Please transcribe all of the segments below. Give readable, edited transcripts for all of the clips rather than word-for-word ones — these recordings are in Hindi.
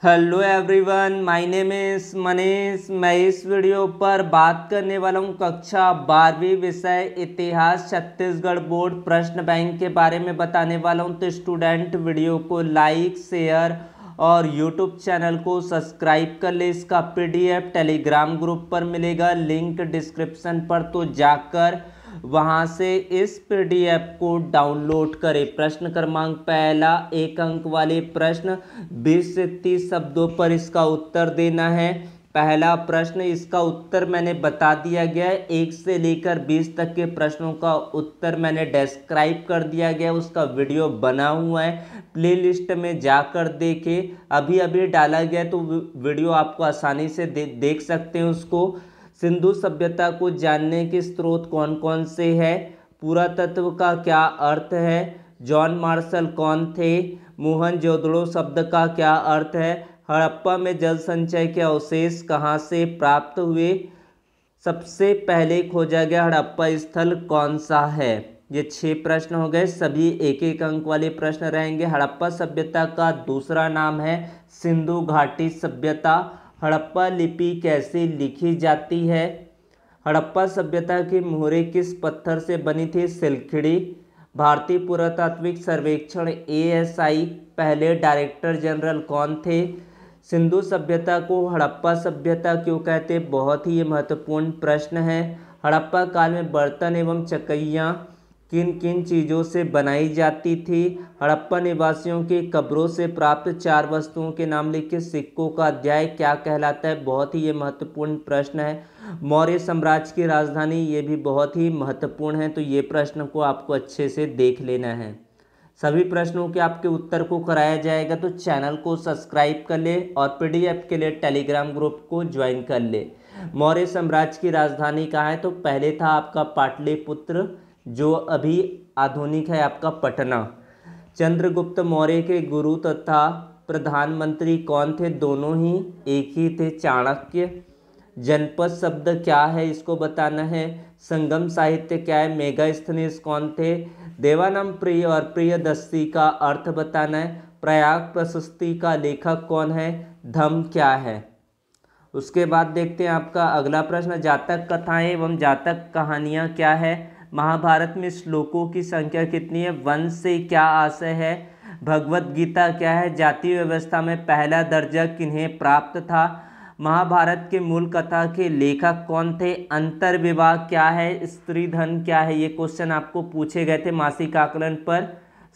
Hello everyone, my name is Manish. मैं इस वीडियो पर बात करने वाला हूँ कक्षा 12वीं विषय इतिहास छत्तीसगढ़ बोर्ड प्रश्न बैंक के बारे में बताने वाला हूँ। तो स्टूडेंट वीडियो को लाइक शेयर और यूट्यूब चैनल को सब्सक्राइब कर ले। इसका पीडीएफ टेलीग्राम ग्रुप पर मिलेगा, लिंक डिस्क्रिप्शन पर, तो जाकर वहां से इस पीडीएफ को डाउनलोड करें। प्रश्न क्रमांक पहला, 1 अंक वाले प्रश्न 20 से 30 शब्दों पर इसका उत्तर देना है। पहला प्रश्न, इसका उत्तर मैंने बता दिया गया है। 1 से लेकर 20 तक के प्रश्नों का उत्तर मैंने डिस्क्राइब कर दिया गया, उसका वीडियो बना हुआ है, प्लेलिस्ट में जाकर देखें। अभी अभी डाला गया तो वीडियो आपको आसानी से देख सकते हैं उसको। सिंधु सभ्यता को जानने के स्रोत कौन कौन से हैं? पुरातत्व का क्या अर्थ है? जॉन मार्शल कौन थे? मोहनजोदड़ो शब्द का क्या अर्थ है? हड़प्पा में जल संचय के अवशेष कहाँ से प्राप्त हुए? सबसे पहले खोजा गया हड़प्पा स्थल कौन सा है? ये 6 प्रश्न हो गए, सभी 1-1 अंक वाले प्रश्न रहेंगे। हड़प्पा सभ्यता का दूसरा नाम है सिंधु घाटी सभ्यता। हड़प्पा लिपि कैसे लिखी जाती है? हड़प्पा सभ्यता की मोहरें किस पत्थर से बनी थी? सिलखड़ी। भारतीय पुरातात्विक सर्वेक्षण ASI पहले डायरेक्टर जनरल कौन थे? सिंधु सभ्यता को हड़प्पा सभ्यता क्यों कहते? बहुत ही महत्वपूर्ण प्रश्न है। हड़प्पा काल में बर्तन एवं चकइयाँ किन किन चीज़ों से बनाई जाती थी? हड़प्पा निवासियों की कब्रों से प्राप्त 4 वस्तुओं के नाम लिखे। सिक्कों का अध्याय क्या कहलाता है? बहुत ही ये महत्वपूर्ण प्रश्न है। मौर्य साम्राज्य की राजधानी, ये भी बहुत ही महत्वपूर्ण है, तो ये प्रश्न को आपको अच्छे से देख लेना है। सभी प्रश्नों के आपके उत्तर को कराया जाएगा, तो चैनल को सब्सक्राइब कर ले और पीडीएफ के लिए टेलीग्राम ग्रुप को ज्वाइन कर ले। मौर्य साम्राज्य की राजधानी कहाँ है? तो पहले था आपका पाटलिपुत्र, जो अभी आधुनिक है आपका पटना। चंद्रगुप्त मौर्य के गुरु तथा प्रधानमंत्री कौन थे? दोनों ही एक ही थे, चाणक्य। जनपद शब्द क्या है? इसको बताना है। संगम साहित्य क्या है? मेगास्थनीज कौन थे? देवानंद प्रिय और प्रियदर्शी का अर्थ बताना है। प्रयाग प्रशस्ति का लेखक कौन है? धम्म क्या है? उसके बाद देखते हैं आपका अगला प्रश्न, जातक कथाएं एवं जातक कहानियां क्या है? महाभारत में श्लोकों की संख्या कितनी है? वंश से क्या आशय है? भगवत गीता क्या है? जातीय व्यवस्था में पहला दर्जा किन्हें प्राप्त था? महाभारत के मूल कथा के लेखक कौन थे? अंतर्विवाह क्या है? स्त्री धन क्या है? ये क्वेश्चन आपको पूछे गए थे मासिक आकलन पर।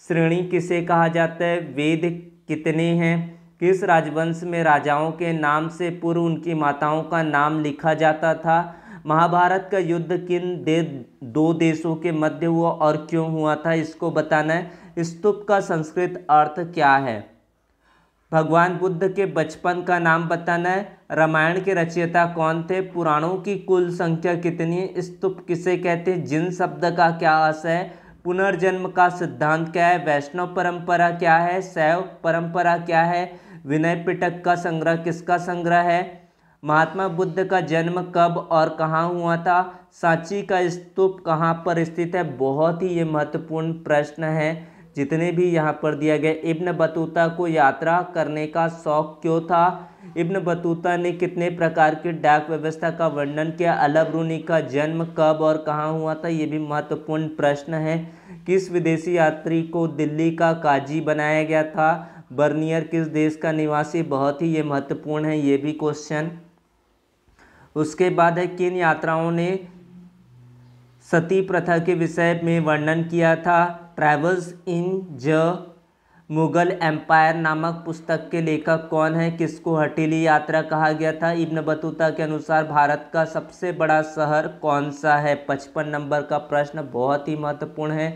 श्रेणी किसे कहा जाता है? वेद कितने हैं? किस राजवंश में राजाओं के नाम से पूर्व उनकी माताओं का नाम लिखा जाता था? महाभारत का युद्ध किन दो देशों के मध्य हुआ और क्यों हुआ था? इसको बताना है। स्तूप का संस्कृत अर्थ क्या है? भगवान बुद्ध के बचपन का नाम बताना है। रामायण के रचयिता कौन थे? पुराणों की कुल संख्या कितनी है? स्तूप किसे कहते हैं? जिन शब्द का क्या अर्थ है? पुनर्जन्म का सिद्धांत क्या है? वैष्णव परंपरा क्या है? शैव परंपरा क्या है? विनय पिटक का संग्रह किसका संग्रह है? महात्मा बुद्ध का जन्म कब और कहाँ हुआ था? सांची का स्तूप कहाँ पर स्थित है? बहुत ही ये महत्वपूर्ण प्रश्न है, जितने भी यहाँ पर दिया गया। इब्न बतूता को यात्रा करने का शौक क्यों था? इब्न बतूता ने कितने प्रकार की डाक व्यवस्था का वर्णन किया? अल ब्रूनी का जन्म कब और कहाँ हुआ था? ये भी महत्वपूर्ण प्रश्न है। किस विदेशी यात्री को दिल्ली का काजी बनाया गया था? बर्नियर किस देश का निवासी? बहुत ही ये महत्वपूर्ण है ये भी क्वेश्चन। उसके बाद है, किन यात्राओं ने सती प्रथा के विषय में वर्णन किया था? ट्रैवल्स इन ज मुगल एम्पायर नामक पुस्तक के लेखक कौन है? किसको हठीली यात्रा कहा गया था? इब्न बतूता के अनुसार भारत का सबसे बड़ा शहर कौन सा है? 55 नंबर का प्रश्न बहुत ही महत्वपूर्ण है।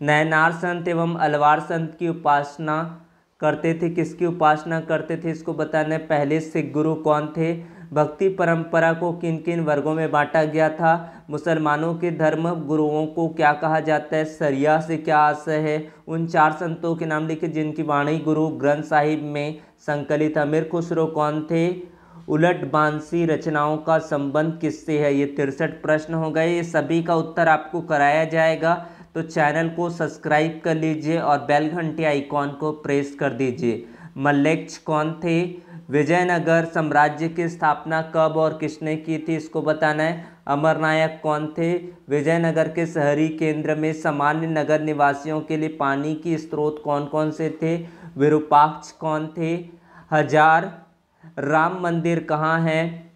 नयनार संत एवं अलवार संत की उपासना करते थे, किसकी उपासना करते थे? इसको बताना है। पहले सिख गुरु कौन थे? भक्ति परंपरा को किन किन वर्गों में बांटा गया था? मुसलमानों के धर्म गुरुओं को क्या कहा जाता है? शरिया से क्या आशय है? उन 4 संतों के नाम लिखे जिनकी वाणी गुरु ग्रंथ साहिब में संकलित। अमीर खुसरो कौन थे? उलट बांसी रचनाओं का संबंध किससे है? ये 63 प्रश्न हो गए, ये सभी का उत्तर आपको कराया जाएगा, तो चैनल को सब्सक्राइब कर लीजिए और बेल घंटी आइकॉन को प्रेस कर दीजिए। मल्लेक्ष कौन थे? विजयनगर साम्राज्य की स्थापना कब और किसने की थी, इसको बताना है। अमरनायक कौन थे? विजयनगर के शहरी केंद्र में सामान्य नगर निवासियों के लिए पानी की स्रोत कौन कौन से थे? विरूपाक्ष कौन थे? हजार राम मंदिर कहाँ है?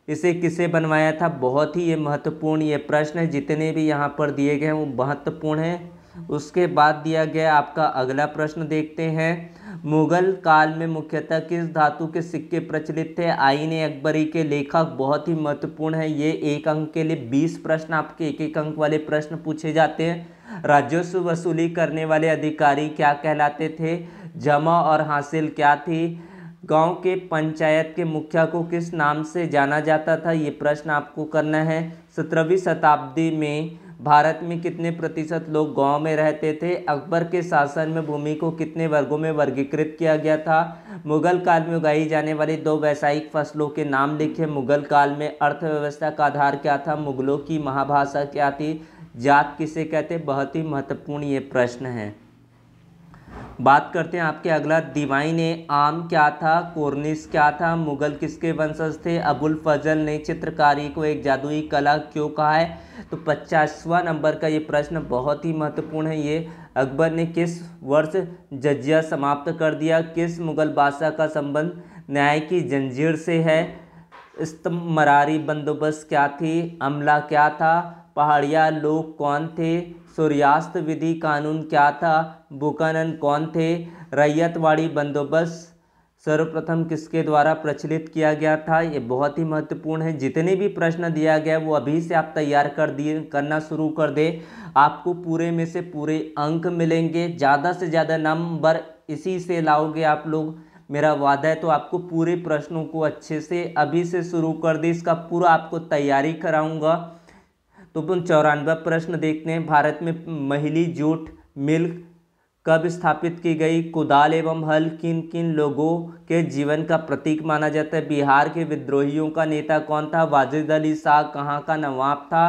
इसे किसे बनवाया था? बहुत ही ये महत्वपूर्ण ये प्रश्न है, जितने भी यहाँ पर दिए गए हैं वो महत्वपूर्ण हैं। उसके बाद दिया गया आपका अगला प्रश्न देखते हैं। मुगल काल में मुख्यतः किस धातु के सिक्के प्रचलित थे? आईने अकबरी के लेखक, बहुत ही महत्वपूर्ण है ये। 1 अंक के लिए 20 प्रश्न आपके 1 अंक वाले प्रश्न पूछे जाते हैं। राजस्व वसूली करने वाले अधिकारी क्या कहलाते थे? जमा और हासिल क्या थी? गांव के पंचायत के मुखिया को किस नाम से जाना जाता था? ये प्रश्न आपको करना है। 17वीं शताब्दी में भारत में कितने प्रतिशत लोग गांव में रहते थे? अकबर के शासन में भूमि को कितने वर्गों में वर्गीकृत किया गया था? मुगल काल में उगाई जाने वाली 2 व्यावसायिक फसलों के नाम लिखे। मुगल काल में अर्थव्यवस्था का आधार क्या था? मुगलों की महाभाषा क्या थी? जात किसे कहते? बहुत ही महत्वपूर्ण ये प्रश्न है। बात करते हैं आपके अगला। दीवाइन आम क्या था? कोर्निश क्या था? मुगल किसके वंशज थे? अबुल फजल ने चित्रकारी को एक जादुई कला क्यों कहा है? तो 50वां नंबर का ये प्रश्न बहुत ही महत्वपूर्ण है ये। अकबर ने किस वर्ष जजिया समाप्त कर दिया? किस मुगल बादशाह का संबंध न्याय की जंजीर से है? इस्तमरारी बंदोबस्त क्या थी? अमला क्या था? पहाड़िया लोग कौन थे? सूर्यास्त विधि कानून क्या था? बुकानन कौन थे? रैयतवाड़ी बंदोबस्त सर्वप्रथम किसके द्वारा प्रचलित किया गया था? ये बहुत ही महत्वपूर्ण है। जितने भी प्रश्न दिया गया वो अभी से आप तैयार करना शुरू कर दे। आपको पूरे में से पूरे अंक मिलेंगे, ज़्यादा से ज़्यादा नंबर इसी से लाओगे आप लोग, मेरा वादा है। तो आपको पूरे प्रश्नों को अच्छे से अभी से शुरू कर दे, इसका पूरा आपको तैयारी कराऊंगा। तो 94वां प्रश्न देखते हैं। भारत में पहली जूट मिल कब स्थापित की गई? कुदाल एवं हल किन किन लोगों के जीवन का प्रतीक माना जाता है? बिहार के विद्रोहियों का नेता कौन था? वाजिद अली शाह कहाँ का नवाब था?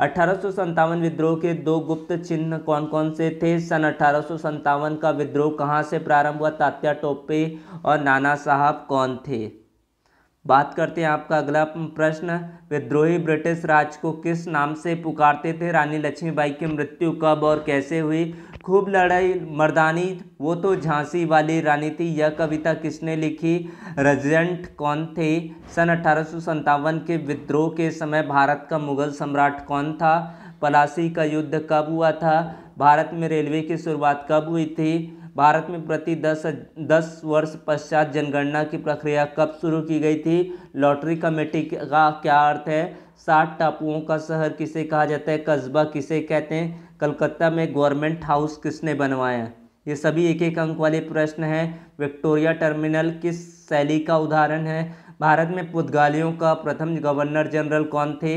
1857 विद्रोह के 2 गुप्त चिन्ह कौन कौन से थे? सन 1857 का विद्रोह कहाँ से प्रारंभ हुआ? तात्या टोपे और नाना साहब कौन थे? बात करते हैं आपका अगला प्रश्न। विद्रोही ब्रिटिश राज को किस नाम से पुकारते थे? रानी लक्ष्मीबाई की मृत्यु कब और कैसे हुई? खूब लड़ाई मर्दानी वो तो झांसी वाली रानी थी। यह कविता किसने लिखी? रेजेंट कौन थे? सन 1857 के विद्रोह के समय भारत का मुगल सम्राट कौन था? पलासी का युद्ध कब हुआ था? भारत में रेलवे की शुरुआत कब हुई थी? भारत में प्रति 10 वर्ष पश्चात जनगणना की प्रक्रिया कब शुरू की गई थी? लॉटरी कमेटी का क्या अर्थ है? 60 टापुओं का शहर किसे कहा जाता है? कस्बा किसे कहते हैं? कलकत्ता में गवर्नमेंट हाउस किसने बनवाया? ये सभी 1 अंक वाले प्रश्न हैं। विक्टोरिया टर्मिनल किस शैली का उदाहरण है? भारत में पुर्तगालियों का प्रथम गवर्नर जनरल कौन थे?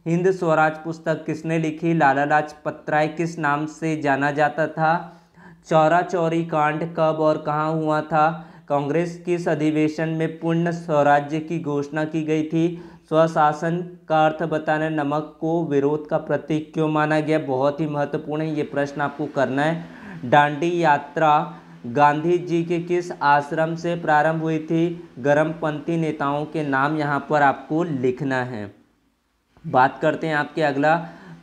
हिंद स्वराज पुस्तक किसने लिखी? लाला लाजपत राय किस नाम से जाना जाता था? चौरा चौरी कांड कब और कहाँ हुआ था? कांग्रेस किस अधिवेशन में पूर्ण स्वराज्य की घोषणा की गई थी? स्वशासन का अर्थ बताना। नमक को विरोध का प्रतीक क्यों माना गया? बहुत ही महत्वपूर्ण है, ये प्रश्न आपको करना है। दांडी यात्रा गांधी जी के किस आश्रम से प्रारंभ हुई थी? गर्मपंथी नेताओं के नाम यहाँ पर आपको लिखना है। बात करते हैं आपके अगला।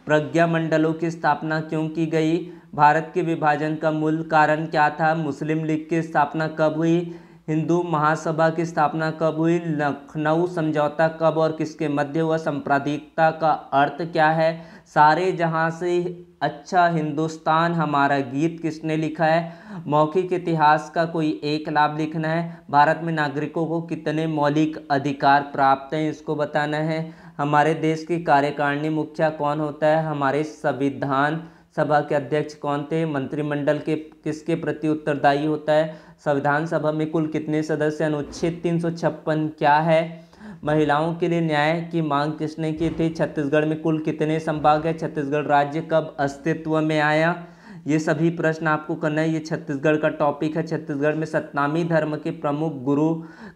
प्रज्ञा मंडलों की स्थापना क्यों की गई? भारत के विभाजन का मूल कारण क्या था? मुस्लिम लीग की स्थापना कब हुई? हिंदू महासभा की स्थापना कब हुई? लखनऊ समझौता कब और किसके मध्य हुआ? सांप्रदायिकता का अर्थ क्या है? सारे जहां से अच्छा हिंदुस्तान हमारा गीत किसने लिखा है? मौखिक इतिहास का कोई एक लाभ लिखना है। भारत में नागरिकों को कितने मौलिक अधिकार प्राप्त हैं, इसको बताना है। हमारे देश की कार्यकारिणी मुखिया कौन होता है? हमारे संविधान सभा के अध्यक्ष कौन थे? मंत्रिमंडल के किसके प्रति उत्तरदायी होता है? संविधान सभा में कुल कितने सदस्य? अनुच्छेद 356 क्या है? महिलाओं के लिए न्याय की मांग किसने की थी? छत्तीसगढ़ में कुल कितने संभाग है? छत्तीसगढ़ राज्य कब अस्तित्व में आया? ये सभी प्रश्न आपको करना है। ये छत्तीसगढ़ का टॉपिक है। छत्तीसगढ़ में सतनामी धर्म के प्रमुख गुरु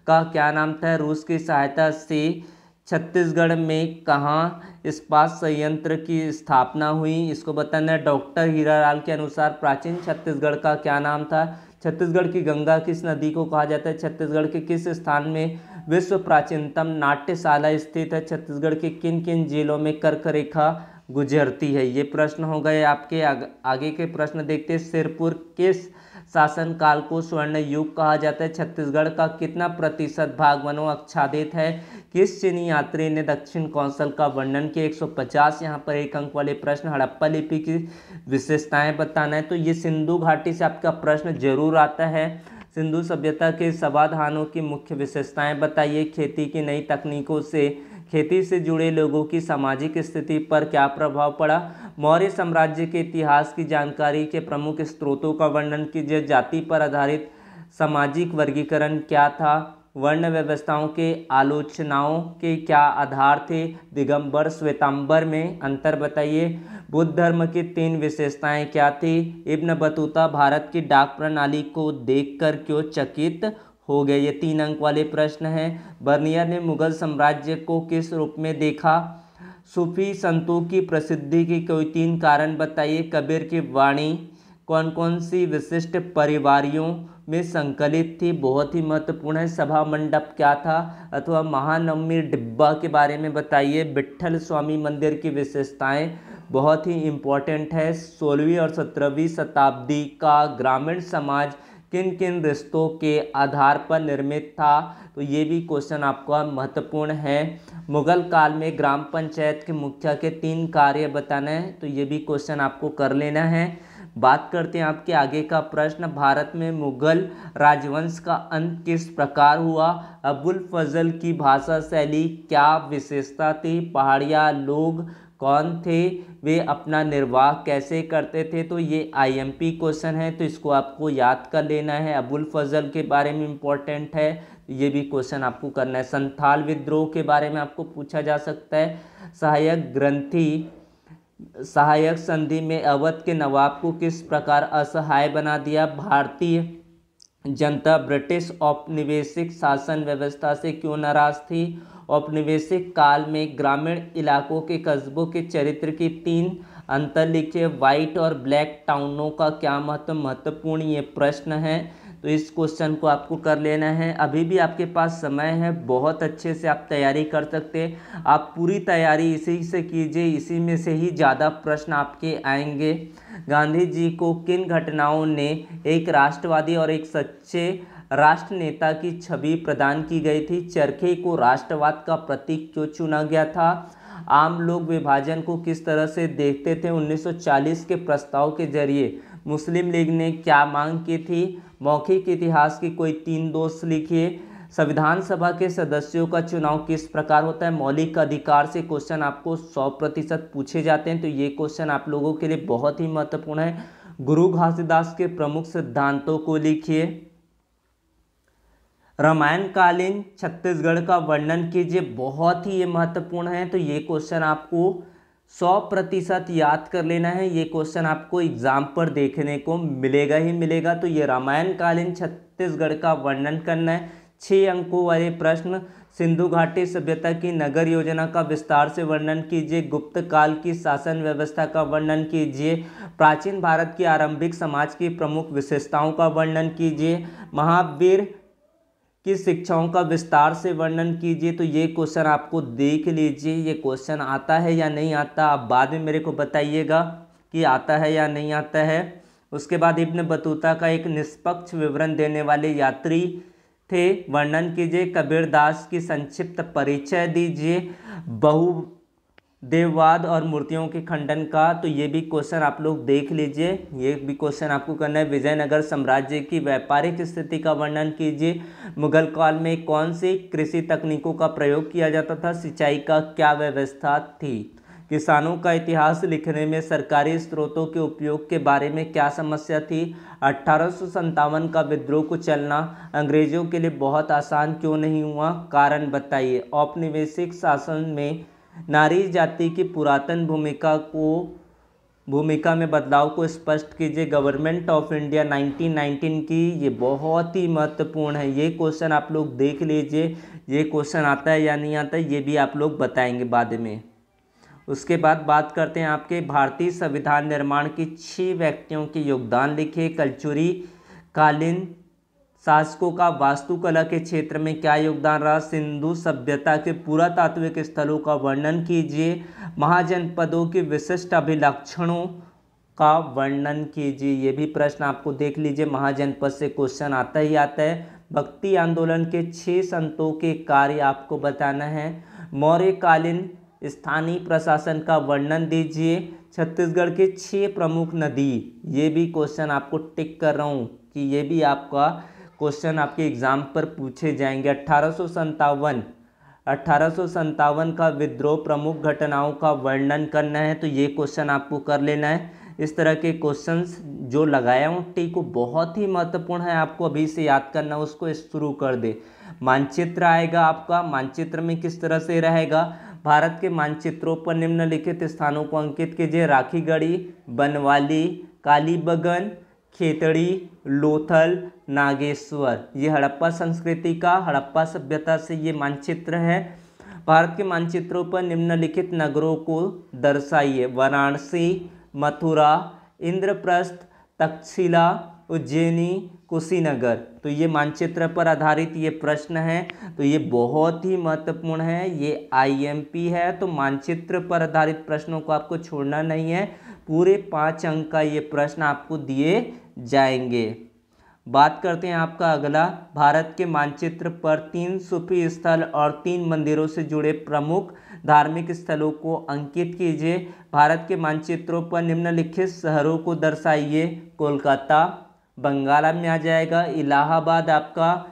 का क्या नाम था? रूस की सहायता से छत्तीसगढ़ में कहाँ इस्पात संयंत्र की स्थापना हुई, इसको बताना है। डॉक्टर हीरालाल के अनुसार प्राचीन छत्तीसगढ़ का क्या नाम था? छत्तीसगढ़ की गंगा किस नदी को कहा जाता है? छत्तीसगढ़ के किस स्थान में विश्व प्राचीनतम नाट्यशाला स्थित है? छत्तीसगढ़ के किन किन जिलों में कर्क रेखा गुजरती है? ये प्रश्न हो गए आपके। आगे के प्रश्न देखते हैं। सिरपुर किस शासनकाल को स्वर्ण युग कहा जाता है? छत्तीसगढ़ का कितना प्रतिशत भाग वनों आच्छादित है? किस चीनी यात्री ने दक्षिण कौशल का वर्णन किया? 150 यहाँ पर 1 अंक वाले प्रश्न। हड़प्पा लिपि की विशेषताएं बताना है, तो ये सिंधु घाटी से आपका प्रश्न जरूर आता है। सिंधु सभ्यता के समाधानों की मुख्य विशेषताएं बताइए। खेती की नई तकनीकों से खेती से जुड़े लोगों की सामाजिक स्थिति पर क्या प्रभाव पड़ा? मौर्य साम्राज्य के इतिहास की जानकारी के प्रमुख स्रोतों का वर्णन कीजिए। जाति पर आधारित सामाजिक वर्गीकरण क्या था? वर्ण व्यवस्थाओं के आलोचनाओं के क्या आधार थे? दिगंबर श्वेतांबर में अंतर बताइए। बुद्ध धर्म की 3 विशेषताएं क्या थी? इब्न बतूता भारत की डाक प्रणाली को देखकर क्यों चकित हो गए? ये 3 अंक वाले प्रश्न हैं। बर्नियर ने मुगल साम्राज्य को किस रूप में देखा? सूफी संतों की प्रसिद्धि के कोई 3 कारण बताइए। कबीर की वाणी कौन कौन सी विशिष्ट परिवारियों में संकलित थी? बहुत ही महत्वपूर्ण है। सभा मंडप क्या था? अथवा महानवमी डिब्बा के बारे में बताइए। विट्ठल स्वामी मंदिर की विशेषताएं बहुत ही इम्पोर्टेंट है। 16वीं और 17वीं शताब्दी का ग्रामीण समाज किन किन रिश्तों के आधार पर निर्मित था? तो ये भी क्वेश्चन आपका महत्वपूर्ण है। मुगल काल में ग्राम पंचायत के मुखिया के 3 कार्य बताना है, तो ये भी क्वेश्चन आपको कर लेना है। बात करते हैं आपके आगे का प्रश्न। भारत में मुगल राजवंश का अंत किस प्रकार हुआ? अबुल फजल की भाषा शैली क्या विशेषता थी? पहाड़िया लोग कौन थे? वे अपना निर्वाह कैसे करते थे? तो ये आईएमपी क्वेश्चन है, तो इसको आपको याद कर लेना है। अबुल फजल के बारे में इम्पोर्टेंट है, ये भी क्वेश्चन आपको करना है। संथाल विद्रोह के बारे में आपको पूछा जा सकता है। सहायक संधि में अवध के नवाब को किस प्रकार असहाय बना दिया? भारतीय जनता ब्रिटिश औपनिवेशिक शासन व्यवस्था से क्यों नाराज थी? औपनिवेशिक काल में ग्रामीण इलाकों के कस्बों के चरित्र की 3 अंतर लिखिए। व्हाइट और ब्लैक टाउनों का क्या महत्वपूर्ण ये प्रश्न है, तो इस क्वेश्चन को आपको कर लेना है। अभी भी आपके पास समय है, बहुत अच्छे से आप तैयारी कर सकते हैं। आप पूरी तैयारी इसी से कीजिए, इसी में से ही ज़्यादा प्रश्न आपके आएंगे। गांधी जी को किन घटनाओं ने एक राष्ट्रवादी और एक सच्चे राष्ट्र नेता की छवि प्रदान की गई थी? चरखे को राष्ट्रवाद का प्रतीक क्यों चुना गया था? आम लोग विभाजन को किस तरह से देखते थे? 1940 के प्रस्ताव के जरिए मुस्लिम लीग ने क्या मांग की थी? मौखिक इतिहास की कोई 3 दोष लिखिए। संविधान सभा के सदस्यों का चुनाव किस प्रकार होता है? मौलिक अधिकार से क्वेश्चन आपको 100% पूछे जाते हैं, तो ये क्वेश्चन आप लोगों के लिए बहुत ही महत्वपूर्ण है। गुरु घासीदास के प्रमुख सिद्धांतों को लिखिए। रामायणकालीन छत्तीसगढ़ का वर्णन कीजिए, बहुत ही ये महत्वपूर्ण है, तो ये क्वेश्चन आपको 100% याद कर लेना है। ये क्वेश्चन आपको एग्जाम पर देखने को मिलेगा ही मिलेगा। तो ये रामायणकालीन छत्तीसगढ़ का वर्णन करना है। 6 अंकों वाले प्रश्न। सिंधु घाटी सभ्यता की नगर योजना का विस्तार से वर्णन कीजिए। गुप्त काल की शासन व्यवस्था का वर्णन कीजिए। प्राचीन भारत की आरंभिक समाज की प्रमुख विशेषताओं का वर्णन कीजिए। महावीर की शिक्षाओं का विस्तार से वर्णन कीजिए। तो ये क्वेश्चन आपको देख लीजिए, ये क्वेश्चन आता है या नहीं आता, आप बाद में मेरे को बताइएगा कि आता है या नहीं आता है। उसके बाद इब्न बतूता का एक निष्पक्ष विवरण देने वाले यात्री थे, वर्णन कीजिए। कबीरदास की संक्षिप्त परिचय दीजिए। बहुदेववाद और मूर्तियों के खंडन का, तो ये भी क्वेश्चन आप लोग देख लीजिए, ये भी क्वेश्चन आपको करना है। विजयनगर साम्राज्य की व्यापारिक स्थिति का वर्णन कीजिए। मुगल काल में कौन सी कृषि तकनीकों का प्रयोग किया जाता था? सिंचाई का क्या व्यवस्था थी? किसानों का इतिहास लिखने में सरकारी स्रोतों के उपयोग के बारे में क्या समस्या थी? 1857 का विद्रोह को चलना अंग्रेजों के लिए बहुत आसान क्यों नहीं हुआ? कारण बताइए। औपनिवेशिक शासन में नारी जाति की पुरातन भूमिका में बदलाव को स्पष्ट कीजिए। गवर्नमेंट ऑफ इंडिया 1919 की, ये बहुत ही महत्वपूर्ण है। ये क्वेश्चन आप लोग देख लीजिए, ये क्वेश्चन आता है या नहीं आता है, ये भी आप लोग बताएंगे बाद में। उसके बाद बात करते हैं आपके भारतीय संविधान निर्माण की 6 व्यक्तियों के योगदान लिखिए। कालीन शासकों का वास्तुकला के क्षेत्र में क्या योगदान रहा? सिंधु सभ्यता के पुरातात्विक स्थलों का वर्णन कीजिए। महाजनपदों के विशिष्ट अभिलक्षणों का वर्णन कीजिए। ये भी प्रश्न आपको देख लीजिए, महाजनपद से क्वेश्चन आता ही आता है। भक्ति आंदोलन के 6 संतों के कार्य आपको बताना है। मौर्यकालीन स्थानीय प्रशासन का वर्णन दीजिए। छत्तीसगढ़ के 6 प्रमुख नदी, ये भी क्वेश्चन आपको टिक कर रहा हूँ कि ये भी आपका क्वेश्चन आपके एग्जाम पर पूछे जाएंगे। 1857 का विद्रोह, प्रमुख घटनाओं का वर्णन करना है, तो ये क्वेश्चन आपको कर लेना है। इस तरह के क्वेश्चंस जो लगाया हूँ टिक, बहुत ही महत्वपूर्ण है, आपको अभी से याद करना, उसको शुरू कर दे। मानचित्र आएगा आपका, मानचित्र में किस तरह से रहेगा? भारत के मानचित्रों पर निम्नलिखित स्थानों को अंकित कीजिए। राखीगढ़ी, बनवाली, कालीबंगन, खेतड़ी, लोथल, नागेश्वर। ये हड़प्पा संस्कृति का, हड़प्पा सभ्यता से ये मानचित्र है। भारत के मानचित्रों पर निम्नलिखित नगरों को दर्शाइए। वाराणसी, मथुरा, इंद्रप्रस्थ, तक्षशिला, उज्जैनी, कुशीनगर। तो ये मानचित्र पर आधारित ये प्रश्न है, तो ये बहुत ही महत्वपूर्ण है, ये आईएमपी है। तो मानचित्र पर आधारित प्रश्नों को आपको छोड़ना नहीं है, पूरे 5 अंक का ये प्रश्न आपको दिए जाएंगे। बात करते हैं आपका अगला। भारत के मानचित्र पर 3 सूफी स्थल और 3 मंदिरों से जुड़े प्रमुख धार्मिक स्थलों को अंकित कीजिए। भारत के मानचित्रों पर निम्नलिखित शहरों को दर्शाइए। कोलकाता बंगाल में आ जाएगा, इलाहाबाद आपका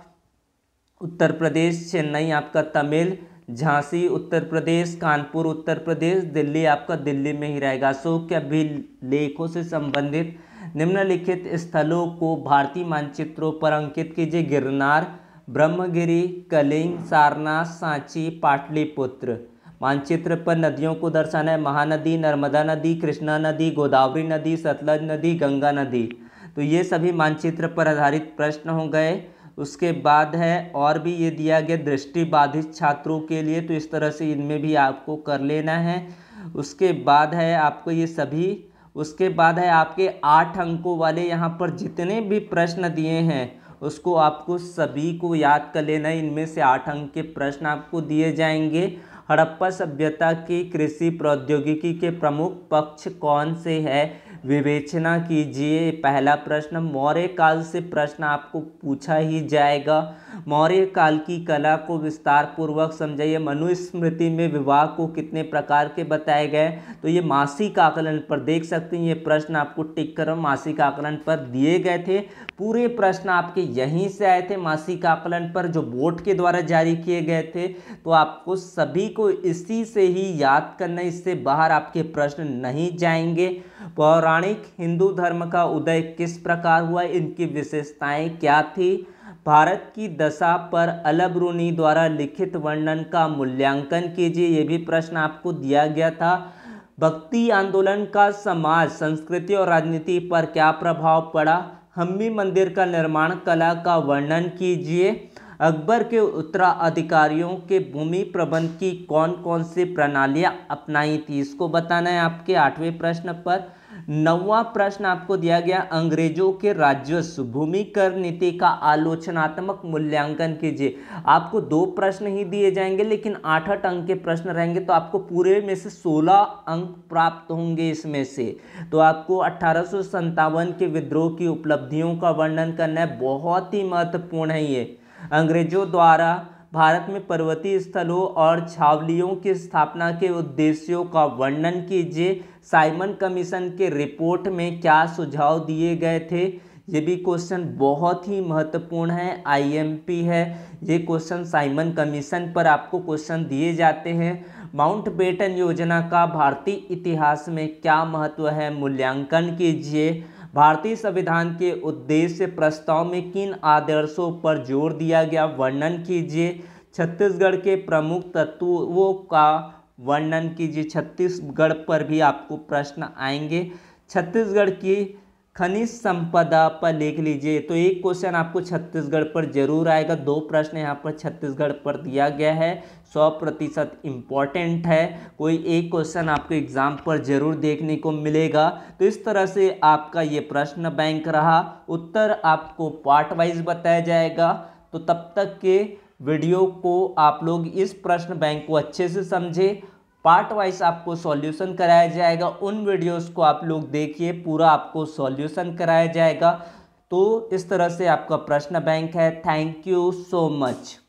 उत्तर प्रदेश, चेन्नई आपका तमिल, झांसी उत्तर प्रदेश, कानपुर उत्तर प्रदेश, दिल्ली आपका दिल्ली में ही रहेगा। अशोक के अभिलेखों से संबंधित निम्नलिखित स्थलों को भारतीय मानचित्रों पर अंकित कीजिए। गिरनार, ब्रह्मगिरी, कलिंग, सारनाथ, सांची, पाटलिपुत्र। मानचित्र पर नदियों को दर्शाना है। महानदी, नर्मदा नदी, कृष्णा नदी, गोदावरी नदी, सतलज नदी, गंगा नदी। तो ये सभी मानचित्र पर आधारित प्रश्न हो गए। उसके बाद है और भी ये दिया गया दृष्टिबाधित छात्रों के लिए, तो इस तरह से इनमें भी आपको कर लेना है। उसके बाद है आपको ये सभी, उसके बाद है आपके 8 अंकों वाले यहाँ पर जितने भी प्रश्न दिए हैं उसको आपको सभी को याद कर लेना है। इनमें से 8 अंक के प्रश्न आपको दिए जाएंगे। हड़प्पा सभ्यता की कृषि प्रौद्योगिकी के प्रमुख पक्ष कौन से है? विवेचना कीजिए। पहला प्रश्न। मौर्य काल से प्रश्न आपको पूछा ही जाएगा। मौर्य काल की कला को विस्तार पूर्वक समझाइए। मनुस्मृति में विवाह को कितने प्रकार के बताए गए? तो ये मासिक आकलन पर देख सकते हैं, ये प्रश्न आपको टिक कर मासिक आकलन पर दिए गए थे। पूरे प्रश्न आपके यहीं से आए थे मासिक आकलन पर, जो बोर्ड के द्वारा जारी किए गए थे। तो आपको सभी को इसी से ही याद करना, इससे बाहर आपके प्रश्न नहीं जाएंगे। पौराणिक हिंदू धर्म का उदय किस प्रकार हुआ? इनकी विशेषताएं क्या थी? भारत की दशा पर अलबरूनी द्वारा लिखित वर्णन का मूल्यांकन कीजिए। ये भी प्रश्न आपको दिया गया था। भक्ति आंदोलन का समाज, संस्कृति और राजनीति पर क्या प्रभाव पड़ा? हम्पी मंदिर का निर्माण कला का वर्णन कीजिए। अकबर के उत्तराधिकारियों के भूमि प्रबंध की कौन कौन सी प्रणालियां अपनाई थी? इसको बताना है आपके 8वें प्रश्न पर। 9वां प्रश्न आपको दिया गया, अंग्रेजों के राजस्व भूमि कर नीति का आलोचनात्मक मूल्यांकन कीजिए। आपको 2 प्रश्न ही दिए जाएंगे, लेकिन 8-8 अंक के प्रश्न रहेंगे, तो आपको पूरे में से 16 अंक प्राप्त होंगे इसमें से। तो आपको 1857 के विद्रोह की उपलब्धियों का वर्णन करना है, बहुत ही महत्वपूर्ण है ये। अंग्रेजों द्वारा भारत में पर्वतीय स्थलों और छावनियों की स्थापना के उद्देश्यों का वर्णन कीजिए। साइमन कमीशन के रिपोर्ट में क्या सुझाव दिए गए थे? ये भी क्वेश्चन बहुत ही महत्वपूर्ण है, आईएमपी है ये क्वेश्चन। साइमन कमीशन पर आपको क्वेश्चन दिए जाते हैं। माउंटबेटन योजना का भारतीय इतिहास में क्या महत्व है? मूल्यांकन कीजिए। भारतीय संविधान के उद्देश्य प्रस्ताव में किन आदर्शों पर जोर दिया गया? वर्णन कीजिए। छत्तीसगढ़ के प्रमुख तत्वों का वर्णन कीजिए। छत्तीसगढ़ पर भी आपको प्रश्न आएंगे। छत्तीसगढ़ की खनिज संपदा पर लिख लीजिए। तो एक क्वेश्चन आपको छत्तीसगढ़ पर जरूर आएगा, 2 प्रश्न यहाँ पर छत्तीसगढ़ पर दिया गया है, 100% इम्पॉर्टेंट है। कोई एक क्वेश्चन आपको एग्जाम पर जरूर देखने को मिलेगा। तो इस तरह से आपका ये प्रश्न बैंक रहा, उत्तर आपको पार्ट वाइज बताया जाएगा। तो तब तक के वीडियो को आप लोग इस प्रश्न बैंक को अच्छे से समझे, पार्ट वाइज आपको सॉल्यूशन कराया जाएगा। उन वीडियोस को आप लोग देखिए, पूरा आपको सॉल्यूशन कराया जाएगा। तो इस तरह से आपका प्रश्न बैंक है। Thank you so much.